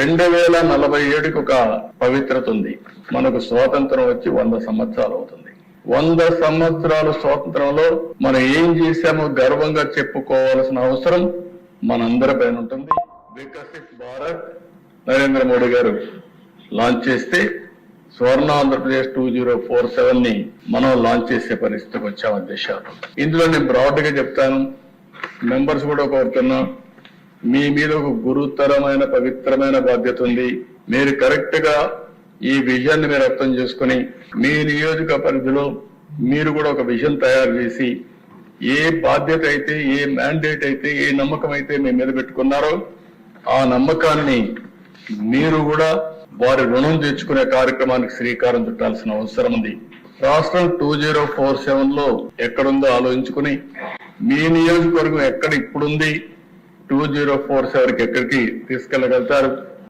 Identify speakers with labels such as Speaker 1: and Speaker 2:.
Speaker 1: 2047కి ఒక పవిత్రత ఉంది. మనకు స్వాతంత్రం వచ్చి 100 సంవత్సరాలు అవుతుంది. 100 సంవత్సరాల స్వాతంత్రంలో మనం ఏం చేశామో గర్వంగా చెప్పుకోవాల్సిన అవసరం మనందరిపైన ఉంటుంది. వికసిత్ భారత్ నరేంద్ర మోడీ గారు లాంచ్ చేస్తే స్వర్ణ ఆంధ్రప్రదేశ్ 2047ని మనం లాంచ్ చేసే పరిస్థితికి వచ్చాం అధ్యక్ష. ఇందులో నేను బ్రాడ్ గా చెప్తాను, మెంబర్స్ కూడా కోరుతున్నా, మీ మీద ఒక గురుతరమైన పవిత్రమైన బాధ్యత ఉంది. మీరు కరెక్ట్ గా ఈ విజన్ మీరు అర్థం చేసుకుని మీ నియోజక పరిధిలో మీరు కూడా ఒక విజన్ తయారు చేసి ఏ బాధ్యత అయితే, ఏ మ్యాండేట్ అయితే, ఏ నమ్మకం అయితే మీ మీద పెట్టుకున్నారో ఆ నమ్మకాన్ని మీరు కూడా వారి రుణం తెచ్చుకునే కార్యక్రమానికి శ్రీకారం చుట్టాల్సిన అవసరం ఉంది. రాష్ట్రం 2047లో ఎక్కడుందో ఆలోచించుకుని మీ నియోజకవర్గం ఎక్కడ ఇప్పుడుంది, 2047కి ఎక్కడికి తీసుకెళ్లగలుగుతారు,